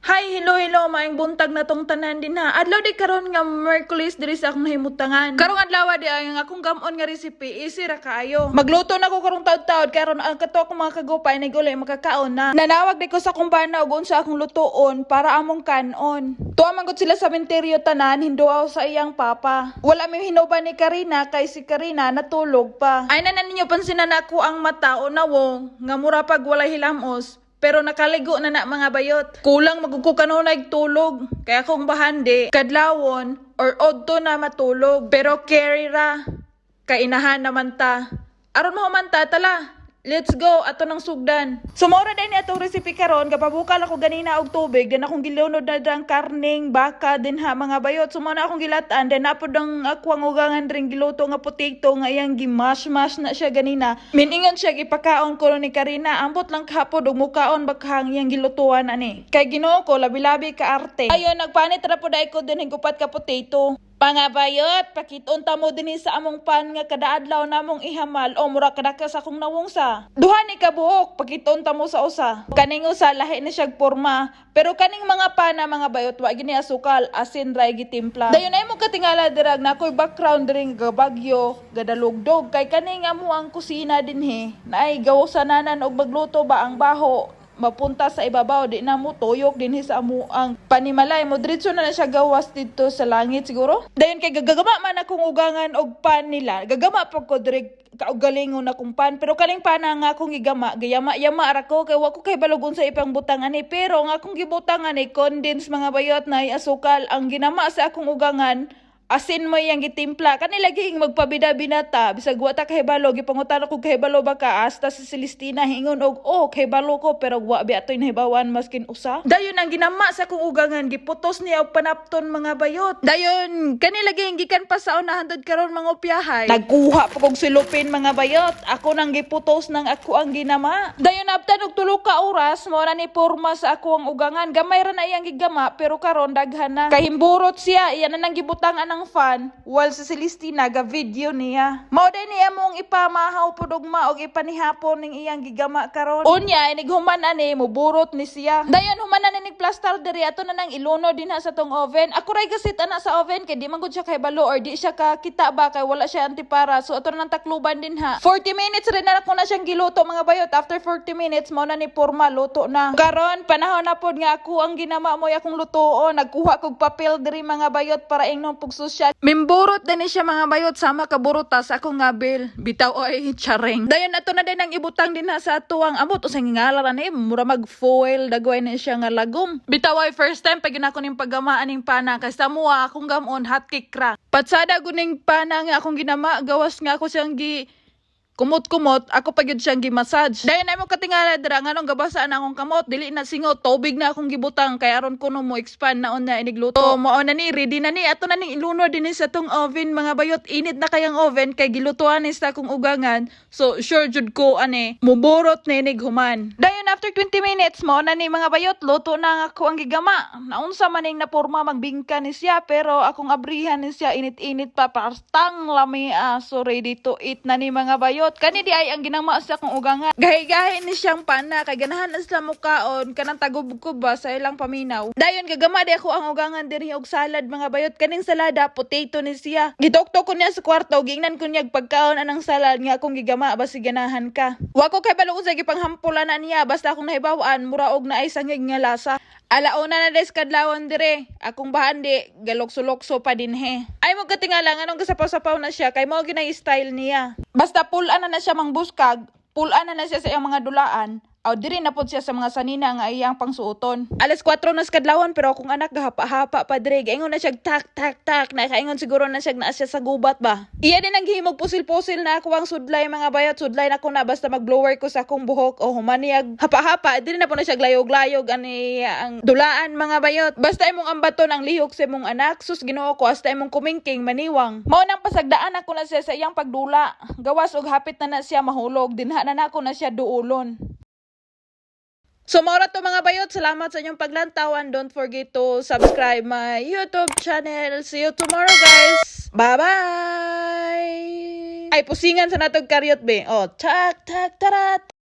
Hi, hello, maayong buntag na tong tanan din ha. Adlaw di karon nga Merkulis diri sa akong nahimutangan. Karong adlaw di ay ang akong gamon nga recipe easy ra kaayo. Magluto na ko karong taud-taud karon ang kato akong mga kagupay na gulay makakaon na. Nanawag di ko sa akong bana og unsa akong lutoon para among kanon. Tuwa man gud sila sa sementeryo tanan hinduaw sa iyang papa. Wala mi hinuban ni Karina kay si Karina natulog pa. Ay na ninyo pansinan ako ang mata o nawong nga mura pag walay hilamos. Pero nakaligo na mga bayot. Kulang magkukanunay tulog. Kaya kung bahandi, kadlawon, or odto na matulog. Pero carry ra. Kainahan naman ta. Aron mo man ta, tala. Let's go, ato ng sugdan. Sumora din atong recipe karon, kapabukal ako ganina og tubig, din akong gilunod na dang karning, baka, din ha, mga bayot. Sumana akong gilatan, din napod ang akwang ugangan ring giluto nga potato, nga iyang gimash-mash na siya ganina. Miningon siya, ipakaon ko ni Karina, ambot lang kahapod, og mukaon baghang iyang gilutuan ani. Kay Ginoo ko, labi-labi ka arte. Ayon, nagpanit ra pod ay ko din higupat ka potato. Pangabayot, pakitunta mo din sa among pan nga kadaadlaw namong ihamal o mura kadaka sa akong nawungsa. Duha ni kabuok, pakitunta mo sa usa. Kaning usa lahi ni siyag porma, pero kaning mga pana mga bayot wa gini asukal, asin ray gitimpla. Dayon ay mo katingala dirag na ako'y background ring gabagyo, gadalugdog kay kaning amo ang kusina dinhi. Naay gawsananan og magluto ba ang baho. Mapunta sa ibabaw, di na mo tuyok din sa amo ang panimalay mo. Diretso na siya gawas dito sa langit siguro. Dayon kay gagama man akong ugangan og pan nila. Gagama pa ko direk kaugalingon akong pan. Pero kaning pana nga akong igama, gayama-yama ra ko kay wa ko kay balugon sa ipang butang ani. Pero nga akong gibutang ani condense mga bayot na asukal ang ginama sa akong ugangan. Asin mo yang gitimpla. Kanila gihing magpabida binata. Bisag wata kahibalo. Gipangutan ako kahibalo ba ka. Hasta si Celestina hingon og kahibalo ko. Pero wa bi ato'y nahibawan maskin usa. Dayon ang ginama sa kong ugangan. Giputos niya og panapton mga bayot. Dayon kanila gihing gikan pa sa unahan dod karon mga upyahay. Nagkuha pa kong silupin mga bayot. Ako nang giputos ng ako ang ginama. Dayon abtan og tulo ka oras. Mo na ni porma sa ako ang ugangan. Gamay ra na iyang gigama. Pero karon daghan na. Kahimburot siya. Iyan na nang gibutangan ng fan, while sa Celestina ga video niya. Mao day niya mong ipamahaw pudugma og ipanihapon ning iyang gigama karon. Unya inighuman ani muburot ni siya. Dayon human na ning plaster diri ato na nang iluno din sa tong oven. Ako ray gasit ana sa oven kay di man gud siya kay balo or di siya ka kita ba kay wala siya antipara. So ato na nang takluban din ha. 40 minutes rin na ako na siyang giluto mga bayot. After 40 minutes mao na ni porma luto na. Karon panahon na pod nga ako ang ginama mo akong lutoon. Nagkuha kog papel diri mga bayot para ingnon pug siya. Mimburot din siya mga bayot sama kaburuta sa akong ngabil. Bitaw oy charing. Dayon ato na din ang ibutang din sa tuwang amot usang ngalaran ni mura mag foil dagway ni siya nga lagom. Bitaw oy first time pag ako ning paggamaan ning pana kay sa mua akong gamon hot cake ra. Patsada guning pana nga akong ginama gawas nga ako siyang kumot-kumot, ako pa gyud siyang gi-massage. Dayon ay mo katingala dira nganong gabasaan akong kamot, dili na singot, tubig na akong gibutang kay aron kuno mo expand na na inigluto. Mao na ni ready na ni ato na ning iluno din sa tong oven mga bayot. Init na kayang oven kay gilutuan ni sa akong ugangan. So sure jud ko ani muborot ni human. Dayon after 20 minutes mao na ni mga bayot, luto na ako ang gigama. Naunsa man ning naporma magbingka ni siya pero akong abrihan ni siya init-init pa pastang lami so ready to eat na ni mga bayot. Kani di ay ang ginama sa akong ugangan. Gahi-gahi ni siyang pana kay ganahan na sila mukaon kanang tagubog ba sa ilang paminaw. Dayon gagama di ako ang ugangan diri og salad mga bayot. Kaning salada potato ni siya. Gitoktok ko niya sa kwarto gingnan ko niya pagkaon anang salad nga akong gigama basi ganahan ka. Wa ko kay balo sa gipanghampulan na niya basta akong nahibaw-an mura og naay sangig nga lasa. Alauna na des kadlawon dire. Akong bahandi galokso-lokso pa din he. Ay mo katingala nganong gasapaw-sapaw na siya kay mao ginay style niya. Basta pulan na siya mangbuskag, pulan na siya sa iyang mga dulaan. Aw diri na pod siya sa mga sanina nga iyang pangsuoton. Alas 4 na sa kadlawon pero akong anak gahapa-hapa pa dire. Gaingon na siya tak na kaingon siguro na siya naa siya sa gubat ba. Iya din ang gihimog pusil-pusil na ako ang sudlay mga bayot. Sudlay na ko na basta mag-blower ko sa akong buhok o humaniyag hapa-hapa. Diri na po na siya glayog-layog ani ang dulaan mga bayot. Basta imong ambaton ang lihok sa imong anak. Sus Ginoo ko hasta imong kumingking maniwang. Mao nang pasagdaan ako na siya sa iyang pagdula. Gawas og hapit na siya mahulog. Dinha na nako na siya duulon. So, mora to mga bayot. Salamat sa inyong paglantaw and don't forget to subscribe my YouTube channel. See you tomorrow, guys. Bye-bye! Ay, pusingan sa natog karyot, be. Oh, tak, tak, tarat!